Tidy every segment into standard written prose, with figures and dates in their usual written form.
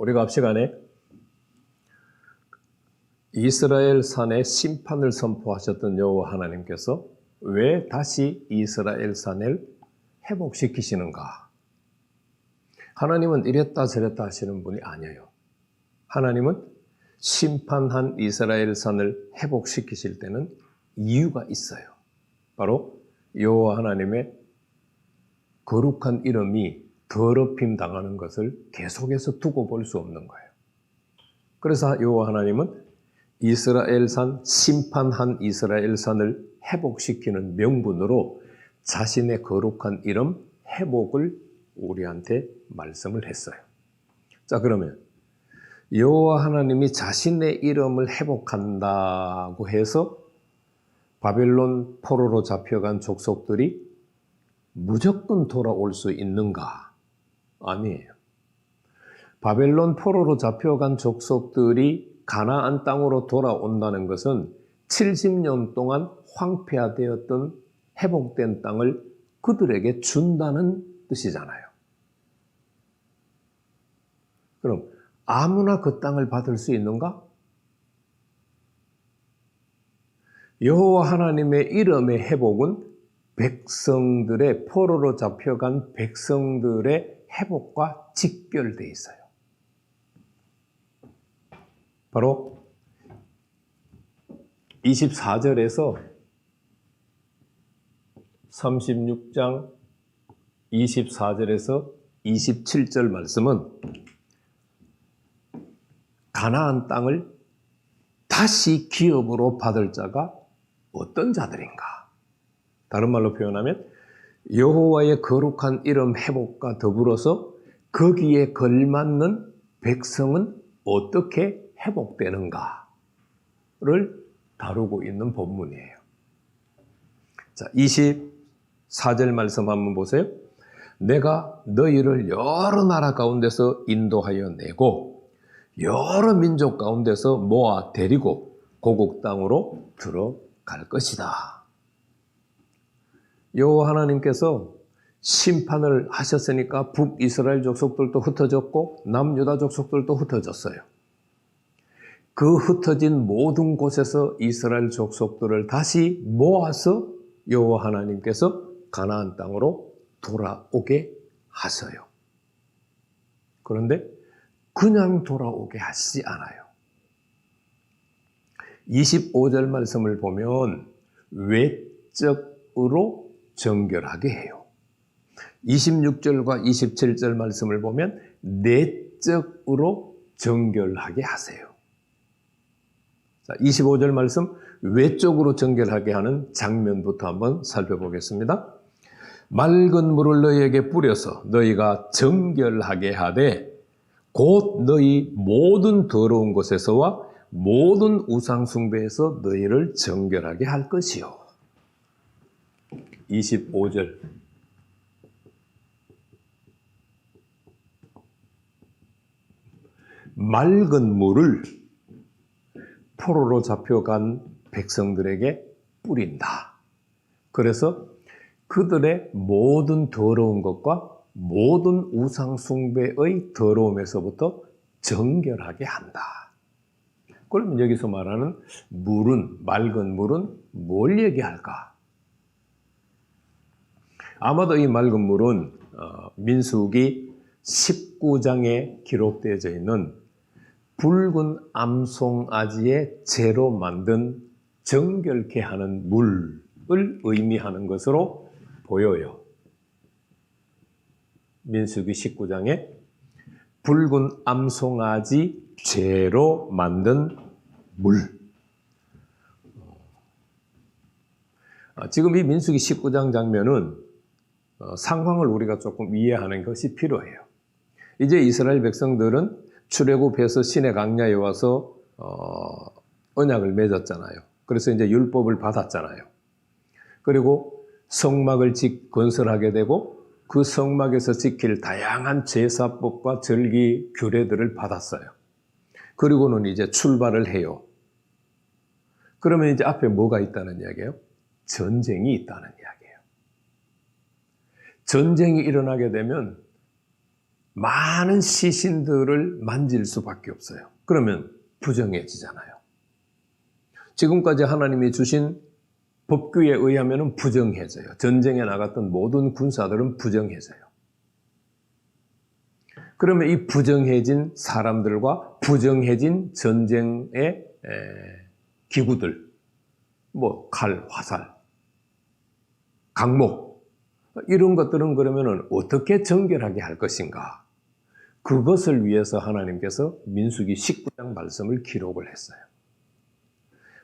우리가 앞 시간에 이스라엘 산에 심판을 선포하셨던 여호와 하나님께서 왜 다시 이스라엘 산을 회복시키시는가? 하나님은 이랬다 저랬다 하시는 분이 아니에요. 하나님은 심판한 이스라엘 산을 회복시키실 때는 이유가 있어요. 바로 여호와 하나님의 거룩한 이름이 더럽힘 당하는 것을 계속해서 두고 볼 수 없는 거예요. 그래서 여호와 하나님은 이스라엘 산, 심판한 이스라엘 산을 회복시키는 명분으로 자신의 거룩한 이름 회복을 우리한테 말씀을 했어요. 자, 그러면 여호와 하나님이 자신의 이름을 회복한다고 해서 바벨론 포로로 잡혀간 족속들이 무조건 돌아올 수 있는가? 아니에요. 바벨론 포로로 잡혀간 족속들이 가나안 땅으로 돌아온다는 것은 70년 동안 황폐화되었던 회복된 땅을 그들에게 준다는 뜻이잖아요. 그럼 아무나 그 땅을 받을 수 있는가? 여호와 하나님의 이름의 회복은 백성들의 포로로 잡혀간 백성들의 회복과 직결되어 있어요. 바로 24절에서 36장 24절에서 27절 말씀은 가나안 땅을 다시 기업으로 받을 자가 어떤 자들인가? 다른 말로 표현하면 여호와의 거룩한 이름 회복과 더불어서 거기에 걸맞는 백성은 어떻게 회복되는가를 다루고 있는 본문이에요. 자, 24절 말씀 한번 보세요. 내가 너희를 여러 나라 가운데서 인도하여 내고 여러 민족 가운데서 모아 데리고 고국 땅으로 들어갈 것이다. 여호와 하나님께서 심판을 하셨으니까 북이스라엘 족속들도 흩어졌고 남유다 족속들도 흩어졌어요. 그 흩어진 모든 곳에서 이스라엘 족속들을 다시 모아서 여호와 하나님께서 가나안 땅으로 돌아오게 하셔요. 그런데 그냥 돌아오게 하시지 않아요. 25절 말씀을 보면 외적으로 정결하게 해요. 26절과 27절 말씀을 보면 내적으로 정결하게 하세요. 자, 25절 말씀 외적으로 정결하게 하는 장면부터 한번 살펴보겠습니다. 맑은 물을 너희에게 뿌려서 너희가 정결하게 하되 곧 너희 모든 더러운 곳에서와 모든 우상 숭배에서 너희를 정결하게 할 것이요. 25절 맑은 물을 포로로 잡혀간 백성들에게 뿌린다. 그래서 그들의 모든 더러운 것과 모든 우상 숭배의 더러움에서부터 정결하게 한다. 그러면 여기서 말하는 물은, 맑은 물은 뭘 얘기할까? 아마도 이 맑은 물은 민수기 19장에 기록되어져 있는 붉은 암송아지의 재로 만든 정결케 하는 물을 의미하는 것으로 보여요. 민수기 19장에 붉은 암송아지 재로 만든 물. 지금 이 민수기 19장 장면은 상황을 우리가 조금 이해하는 것이 필요해요. 이제 이스라엘 백성들은 출애굽해서 신의 광야에 와서 언약을 맺었잖아요. 그래서 이제 율법을 받았잖아요. 그리고 성막을 건설하게 되고 그 성막에서 지킬 다양한 제사법과 절기 규례들을 받았어요. 그리고는 이제 출발을 해요. 그러면 이제 앞에 뭐가 있다는 이야기예요? 전쟁이 있다는 이야기예요. 전쟁이 일어나게 되면 많은 시신들을 만질 수밖에 없어요. 그러면 부정해지잖아요. 지금까지 하나님이 주신 법규에 의하면 부정해져요. 전쟁에 나갔던 모든 군사들은 부정해져요. 그러면 이 부정해진 사람들과 부정해진 전쟁의 기구들, 뭐 칼, 화살, 강목 이런 것들은 그러면 어떻게 정결하게 할 것인가? 그것을 위해서 하나님께서 민수기 19장 말씀을 기록을 했어요.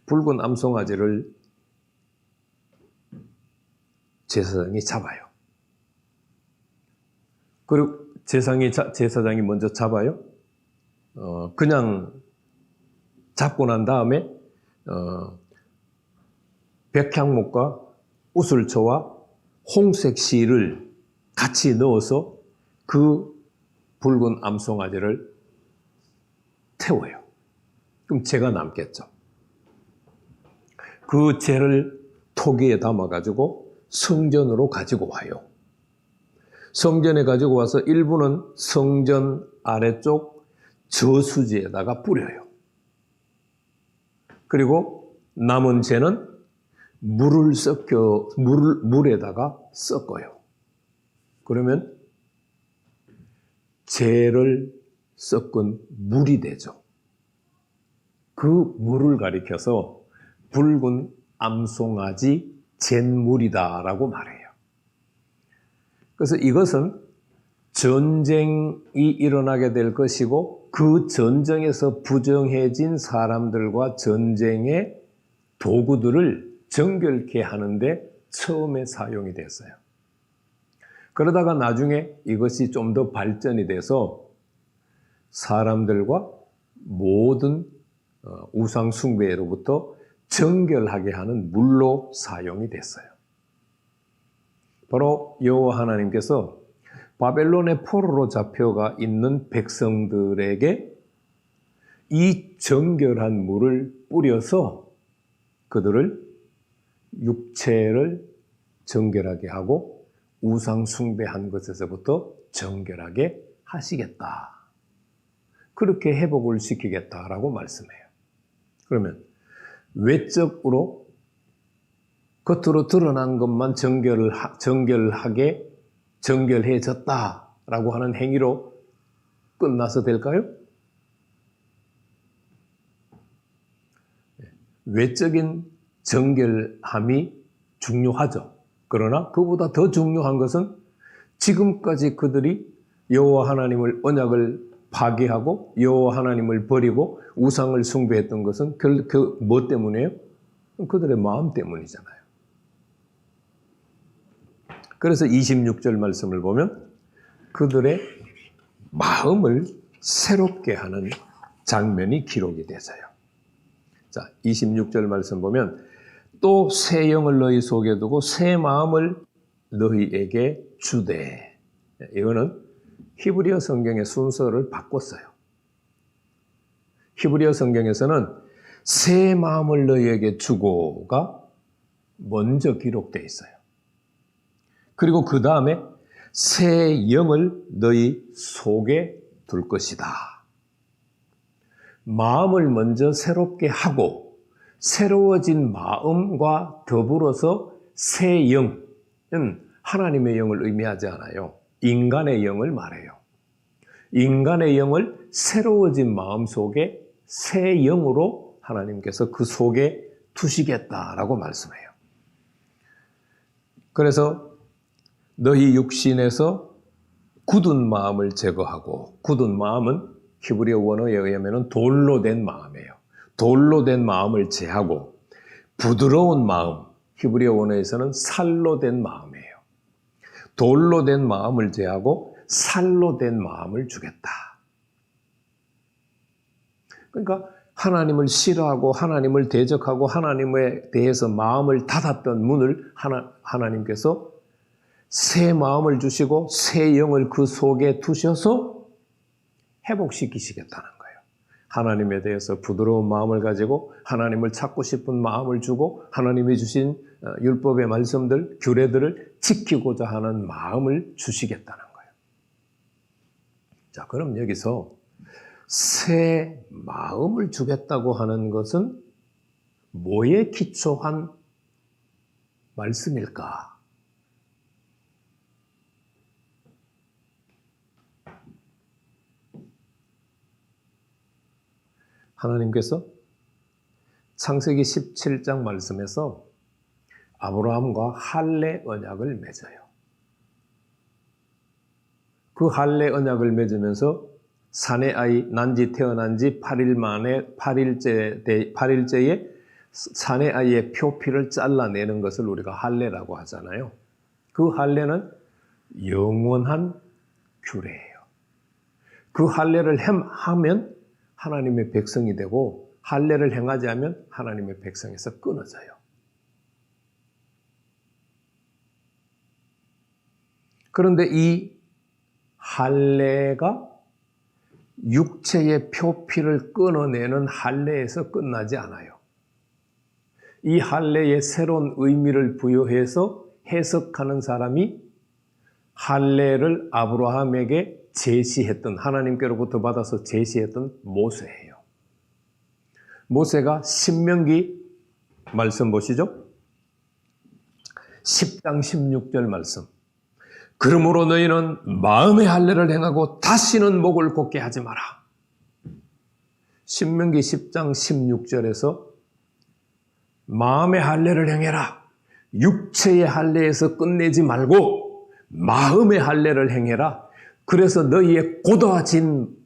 붉은 암송아지를 제사장이 잡아요. 그리고 제사장이 먼저 잡아요. 그냥 잡고 난 다음에 백향목과 우슬초와 홍색 실을 같이 넣어서 그 붉은 암송아지를 태워요. 그럼 재가 남겠죠. 그 재를 토기에 담아가지고 성전으로 가지고 와요. 성전에 가지고 와서 일부는 성전 아래쪽 저수지에다가 뿌려요. 그리고 남은 재는 물에다가 섞어요. 그러면 재를 섞은 물이 되죠. 그 물을 가리켜서 붉은 암송아지 잿물이다라고 말해요. 그래서 이것은 전쟁이 일어나게 될 것이고 그 전쟁에서 부정해진 사람들과 전쟁의 도구들을 정결케 하는데 처음에 사용이 됐어요. 그러다가 나중에 이것이 좀 더 발전이 돼서 사람들과 모든 우상 숭배로부터 정결하게 하는 물로 사용이 됐어요. 바로 여호와 하나님께서 바벨론의 포로로 잡혀가 있는 백성들에게 이 정결한 물을 뿌려서 그들을 육체를 정결하게 하고 우상 숭배한 것에서부터 정결하게 하시겠다. 그렇게 회복을 시키겠다라고 말씀해요. 그러면 외적으로 겉으로 드러난 것만 정결해졌다라고 하는 행위로 끝나서 될까요? 외적인 정결함이 중요하죠. 그러나 그보다 더 중요한 것은 지금까지 그들이 여호와 하나님을 언약을 파괴하고 여호와 하나님을 버리고 우상을 숭배했던 것은 그 뭐 때문이에요? 그들의 마음 때문이잖아요. 그래서 26절 말씀을 보면 그들의 마음을 새롭게 하는 장면이 기록이 되어요. 자, 26절 말씀 보면 또 새 영을 너희 속에 두고 새 마음을 너희에게 주되. 이거는 히브리어 성경의 순서를 바꿨어요. 히브리어 성경에서는 새 마음을 너희에게 주고가 먼저 기록되어 있어요. 그리고 그 다음에 새 영을 너희 속에 둘 것이다. 마음을 먼저 새롭게 하고 새로워진 마음과 더불어서 새 영은 하나님의 영을 의미하지 않아요. 인간의 영을 말해요. 인간의 영을 새로워진 마음 속에 새 영으로 하나님께서 그 속에 두시겠다라고 말씀해요. 그래서 너희 육신에서 굳은 마음을 제거하고, 굳은 마음은 히브리어 원어에 의하면 돌로 된 마음이에요. 돌로 된 마음을 제하고 부드러운 마음, 히브리어 원어에서는 살로 된 마음이에요. 돌로 된 마음을 제하고 살로 된 마음을 주겠다. 그러니까 하나님을 싫어하고 하나님을 대적하고 하나님에 대해서 마음을 닫았던 문을 하나님께서 새 마음을 주시고 새 영을 그 속에 두셔서 회복시키시겠다는 거예요. 하나님에 대해서 부드러운 마음을 가지고 하나님을 찾고 싶은 마음을 주고 하나님이 주신 율법의 말씀들, 규례들을 지키고자 하는 마음을 주시겠다는 거예요. 자, 그럼 여기서 새 마음을 주겠다고 하는 것은 뭐에 기초한 말씀일까? 하나님께서 창세기 17장 말씀에서 아브라함과 할례 언약을 맺어요. 그 할례 언약을 맺으면서 사내 아이 난지 태어난 지 8일 만에 8일째에 사내 아이의 표피를 잘라내는 것을 우리가 할례라고 하잖아요. 그 할례는 영원한 규례예요. 그 할례를 하면 하나님의 백성이 되고 할례를 행하지 않으면 하나님의 백성에서 끊어져요. 그런데 이 할례가 육체의 표피를 끊어내는 할례에서 끝나지 않아요. 이 할례에 새로운 의미를 부여해서 해석하는 사람이 할례를 아브라함에게 제시했던, 하나님께로부터 받아서 제시했던 모세예요. 모세가 신명기 말씀 보시죠. 10장 16절 말씀. 그러므로 너희는 마음의 할례를 행하고 다시는 목을 곧게 하지 마라. 신명기 10장 16절에서 마음의 할례를 행해라. 육체의 할례에서 끝내지 말고 마음의 할례를 행해라. 그래서 너희의 곧아진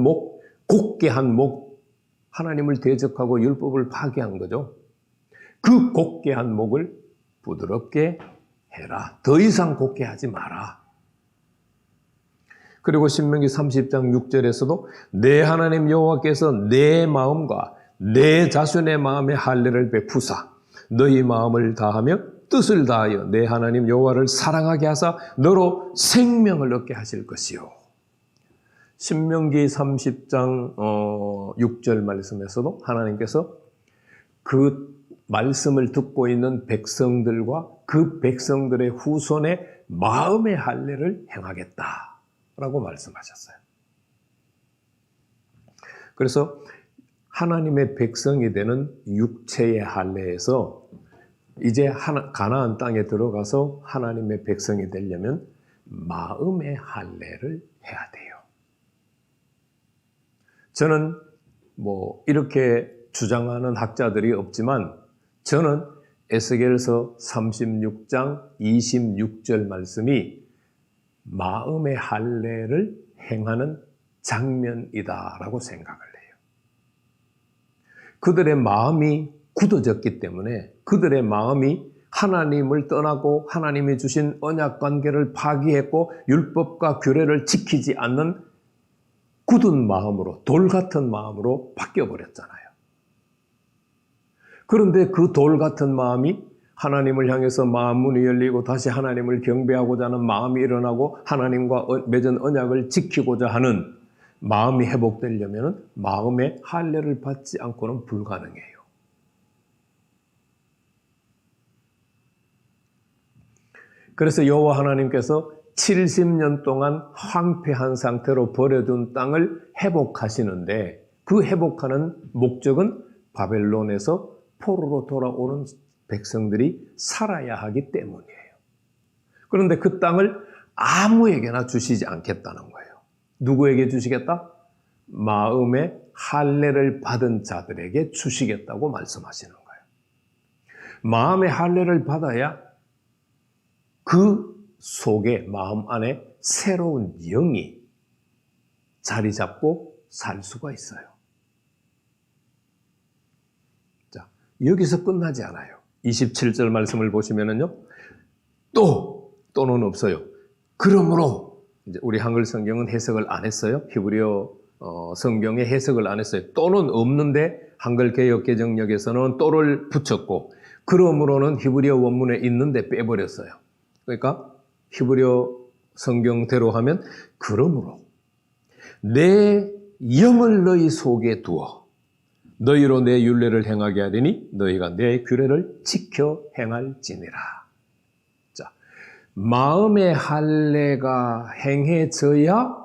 목, 곧게 한 목, 하나님을 대적하고 율법을 파괴한 거죠. 그 곧게 한 목을 부드럽게 해라. 더 이상 곧게 하지 마라. 그리고 신명기 30장 6절에서도 내 하나님 여호와께서 내 마음과 내 자손의 마음에 할례를 베푸사 너희 마음을 다하며 뜻을 다하여 내 하나님 여호와를 사랑하게 하사 너로 생명을 얻게 하실 것이요. 신명기 30장 6절 말씀에서도 하나님께서 그 말씀을 듣고 있는 백성들과 그 백성들의 후손의 마음의 할례를 행하겠다라고 말씀하셨어요. 그래서 하나님의 백성이 되는 육체의 할례에서 이제 가나안 땅에 들어가서 하나님의 백성이 되려면 마음의 할례를 해야 돼요. 저는 이렇게 주장하는 학자들이 없지만 저는 에스겔서 36장 26절 말씀이 마음의 할례를 행하는 장면이다라고 생각을 해요. 그들의 마음이 굳어졌기 때문에 그들의 마음이 하나님을 떠나고 하나님이 주신 언약 관계를 파기했고 율법과 규례를 지키지 않는 굳은 마음으로, 돌 같은 마음으로 바뀌어버렸잖아요. 그런데 그 돌 같은 마음이 하나님을 향해서 마음 문이 열리고 다시 하나님을 경배하고자 하는 마음이 일어나고 하나님과 맺은 언약을 지키고자 하는 마음이 회복되려면 마음의 할례를 받지 않고는 불가능해요. 그래서 여호와 하나님께서 70년 동안 황폐한 상태로 버려둔 땅을 회복하시는데 그 회복하는 목적은 바벨론에서 포로로 돌아오는 백성들이 살아야 하기 때문이에요. 그런데 그 땅을 아무에게나 주시지 않겠다는 거예요. 누구에게 주시겠다? 마음의 할례를 받은 자들에게 주시겠다고 말씀하시는 거예요. 마음의 할례를 받아야 그 속에 마음 안에 새로운 영이 자리 잡고 살 수가 있어요. 자, 여기서 끝나지 않아요. 27절 말씀을 보시면은요, 또는 없어요. 그러므로 이제 우리 한글 성경은 해석을 안 했어요. 히브리어 성경에 해석을 안 했어요. 또는 없는데 한글 개역 개정역에서는 또를 붙였고, 그러므로는 히브리어 원문에 있는데 빼버렸어요. 그러니까 히브리어 성경대로 하면 그러므로 내 영을 너희 속에 두어 너희로 내 율례를 행하게 하리니 너희가 내 규례를 지켜 행할지니라. 자, 마음의 할례가 행해져야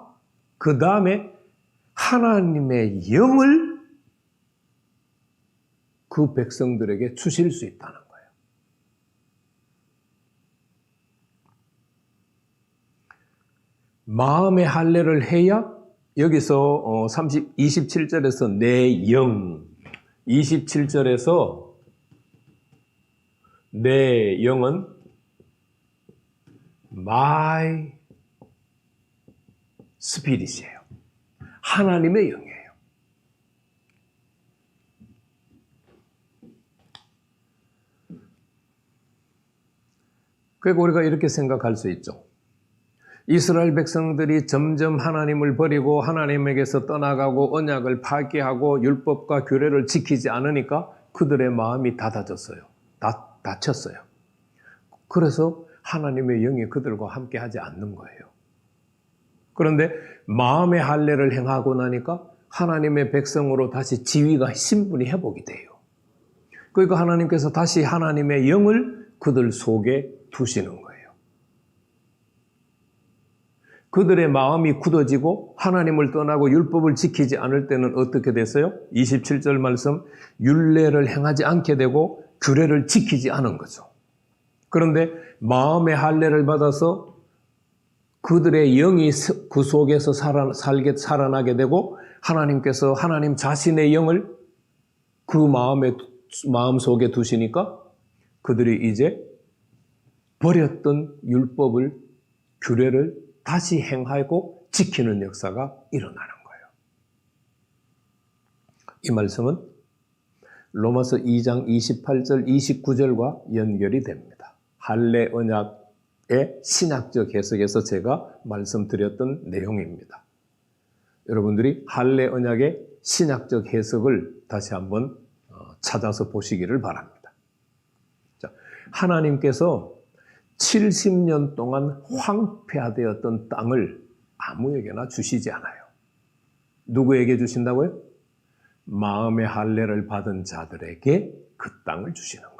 그 다음에 하나님의 영을 그 백성들에게 주실 수 있다는 거예요. 마음의 할례를 해야 여기서 27절에서 내 영, 27절에서 내 영은 my spirit이에요. 하나님의 영이에요. 그리고 우리가 이렇게 생각할 수 있죠. 이스라엘 백성들이 점점 하나님을 버리고 하나님에게서 떠나가고 언약을 파기하고 율법과 규례를 지키지 않으니까 그들의 마음이 닫아졌어요. 닫혔어요. 그래서 하나님의 영이 그들과 함께 하지 않는 거예요. 그런데 마음의 할례를 행하고 나니까 하나님의 백성으로 다시 지위가 신분이 회복이 돼요. 그러니까 하나님께서 다시 하나님의 영을 그들 속에 두시는 거예요. 그들의 마음이 굳어지고 하나님을 떠나고 율법을 지키지 않을 때는 어떻게 됐어요? 27절 말씀, 율례를 행하지 않게 되고 규례를 지키지 않은 거죠. 그런데 마음의 할례를 받아서 그들의 영이 그 속에서 살아나게 되고 하나님께서 하나님 자신의 영을 그 마음 속에 두시니까 그들이 이제 버렸던 율법을, 규례를 다시 행하고 지키는 역사가 일어나는 거예요. 이 말씀은 로마서 2장 28절, 29절과 연결이 됩니다. 할례 언약의 신학적 해석에서 제가 말씀드렸던 내용입니다. 여러분들이 할례 언약의 신학적 해석을 다시 한번 찾아서 보시기를 바랍니다. 자, 하나님께서 70년 동안 황폐화되었던 땅을 아무에게나 주시지 않아요. 누구에게 주신다고요? 마음의 할례를 받은 자들에게 그 땅을 주시는 거예요.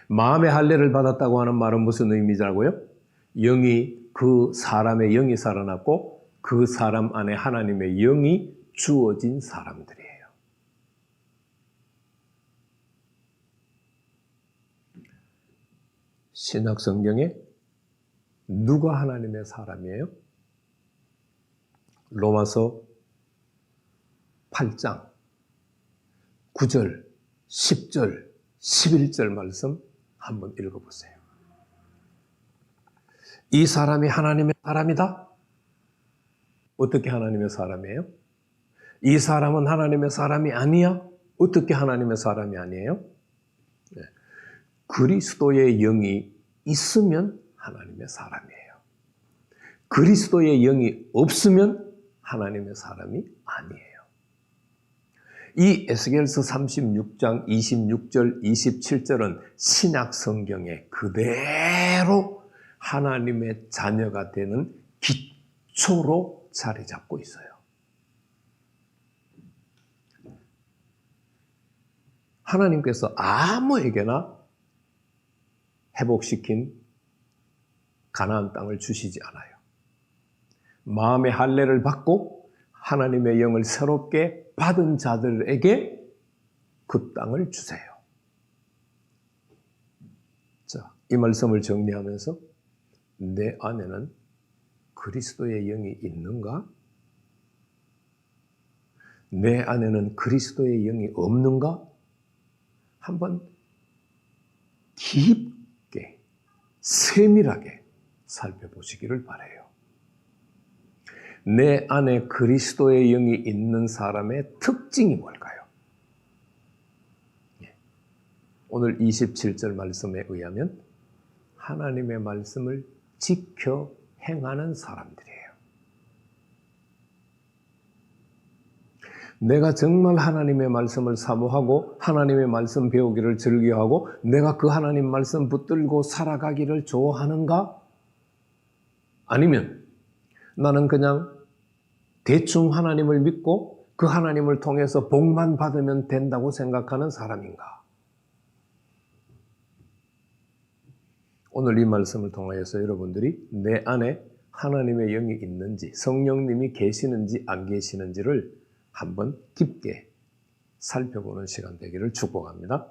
마음의 할례를 받았다고 하는 말은 무슨 의미라고요? 그 사람의 영이 살아났고 그 사람 안에 하나님의 영이 주어진 사람들이에요. 신약 성경에 누가 하나님의 사람이에요? 로마서 8장 9절, 10절, 11절 말씀 한번 읽어보세요. 이 사람이 하나님의 사람이다? 어떻게 하나님의 사람이에요? 이 사람은 하나님의 사람이 아니야? 어떻게 하나님의 사람이 아니에요? 네. 그리스도의 영이 있으면 하나님의 사람이에요. 그리스도의 영이 없으면 하나님의 사람이 아니에요. 이 에스겔서 36장 26절, 27절은 신약 성경에 그대로 하나님의 자녀가 되는 기초로 자리 잡고 있어요. 하나님께서 아무에게나 회복시킨 가나안 땅을 주시지 않아요. 마음의 할례를 받고 하나님의 영을 새롭게 받은 자들에게 그 땅을 주세요. 자, 이 말씀을 정리하면서 내 안에는 그리스도의 영이 있는가? 내 안에는 그리스도의 영이 없는가? 한번 깊게 세밀하게 살펴보시기를 바라요. 내 안에 그리스도의 영이 있는 사람의 특징이 뭘까요? 오늘 27절 말씀에 의하면 하나님의 말씀을 지켜 행하는 사람들이에요. 내가 정말 하나님의 말씀을 사모하고 하나님의 말씀 배우기를 즐겨하고 내가 그 하나님 말씀 붙들고 살아가기를 좋아하는가? 아니면 나는 그냥 대충 하나님을 믿고 그 하나님을 통해서 복만 받으면 된다고 생각하는 사람인가? 오늘 이 말씀을 통하여서 여러분들이 내 안에 하나님의 영이 있는지, 성령님이 계시는지 안 계시는지를 한번 깊게 살펴보는 시간 되기를 축복합니다.